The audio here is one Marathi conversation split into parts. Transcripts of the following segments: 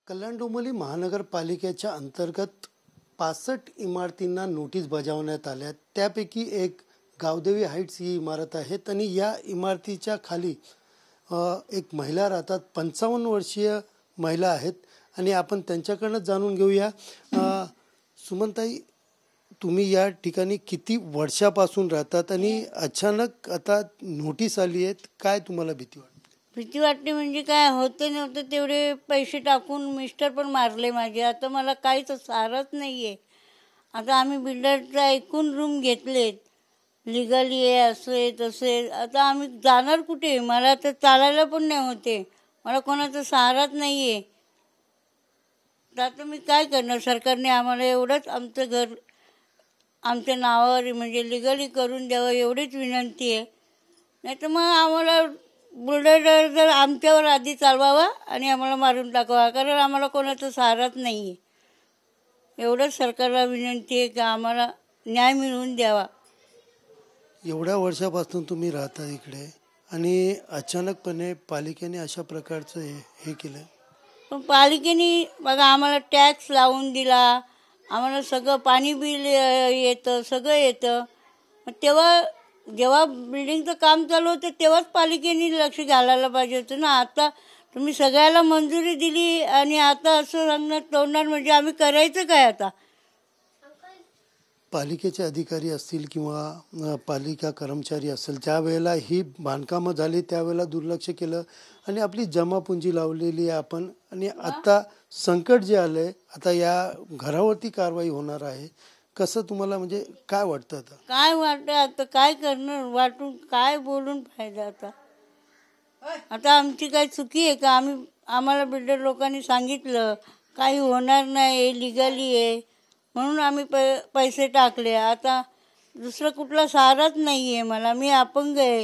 कल्याण डोंबिवली महानगरपालिकेच्या अंतर्गत 65 इमारतींना नोटीस बजावण्यात आल्या। त्यापैकी एक गावदेवी हाइट्स ही इमारत आहे आणि या इमारतीच्या खाली एक महिला राहतात। 55 वर्षीय महिला आहेत आणि आपण त्यांच्याकडून जाणून घेऊया। सुमनताई, तुम्ही या ठिकाणी किती वर्षापासून राहतात आणि अचानक आता नोटीस आली आहे, काय तुम्हाला भीती वाटते? भीती वाटते म्हणजे काय, होते नव्हते तेवढे पैसे टाकून मिस्टर पण मारले माझे। आता मला काहीच सारच नाही आहे। आता आम्ही बिल्डरचा ऐकून रूम घेतलेत, लिगली आहे, असं आहे तसं आहे। आता आम्ही जाणार कुठे? मला तर चालायला पण नाही होते, मला कोणाचा सहाराच नाही आहे। तर आता मी काय करणार? सरकारने आम्हाला एवढंच आमचं घर आमच्या नावावर म्हणजे लिगली करून द्यावं एवढीच विनंती आहे। नाही तर मग आम्हाला बुलडोझर जर आमच्यावर आधी चालवावा आणि आम्हाला मारून टाकावा, कारण आम्हाला कोणाचा सहाराच नाही आहे। एवढंच सरकारला विनंती आहे की आम्हाला न्याय मिळवून द्यावा। एवढ्या वर्षापासून तुम्ही राहता इकडे आणि अचानकपणे पालिकेने अशा प्रकारचं हे केलं। पण पालिकेने बघा आम्हाला टॅक्स लावून दिला, आम्हाला सगळं पाणी बिल येतं, सगळं येतं। मग तेव्हा जेव्हा बिल्डिंगचं काम चालू होतं तेव्हाच पालिकेने लक्ष घालायला पाहिजे होतं ना। आता तुम्ही सगळ्याला मंजुरी दिली आणि आता असं सांगणार तोडणार म्हणजे आम्ही करायचं काय? आता पालिकेचे अधिकारी असतील किंवा पालिका कर्मचारी असेल, ज्या वेळेला ही बांधकामं झाली त्यावेळेला दुर्लक्ष केलं आणि आपली जमापुंजी लावलेली आहे आपण, आणि आता संकट जे आलंय, आता या घरावरती कारवाई होणार आहे। कसं तुम्हाला म्हणजे काय वाटतं? आता काय वाटतं? आता काय करणार? वाटून काय बोलून फायदा? आता आमची काय चुकी आहे का? आम्हाला बिल्डर लोकांनी सांगितलं काही होणार नाही, लिगली आहे म्हणून आम्ही पैसे टाकले। आता दुसरा कुठला सहाराच नाही आहे मला, मी अपंग आहे।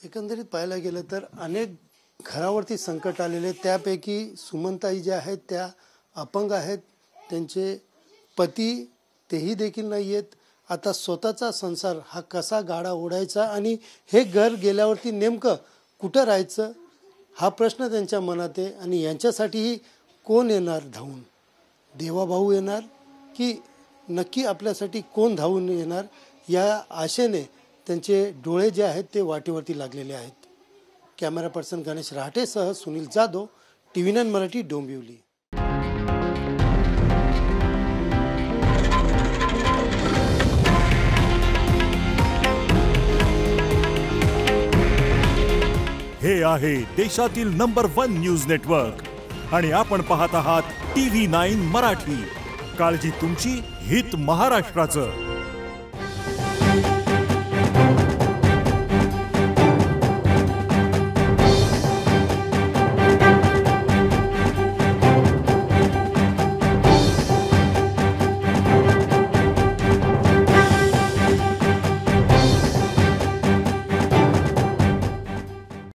एकंदरीत पाहायला गेलं तर अनेक घरावरती संकट आलेले, त्यापैकी सुमनताई ज्या आहेत त्या अपंग आहेत, त्यांचे पती तेही देखील नाही आहेत। आता स्वतःचा संसार हा कसा गाडा ओढायचा आणि हे घर गेल्यावरती नेमकं कुठं राहायचं हा प्रश्न त्यांच्या मनात आहे। आणि यांच्यासाठीही कोण येणार धावून? देवाभाऊ येणार की नक्की आपल्यासाठी कोण धावून येणार, या आशेने त्यांचे डोळे जे आहेत ते वाटेवरती लागलेले आहेत। कॅमेरा पर्सन गणेश राहटेसह सुनील जाधव, TV9 मराठी, डोंबिवली। हे आहे देशातील नंबर 1 न्यूज नेटवर्क आणि आपण पाहत आहात TV9 मराठी। काळजी तुमची, हित महाराष्ट्राचं।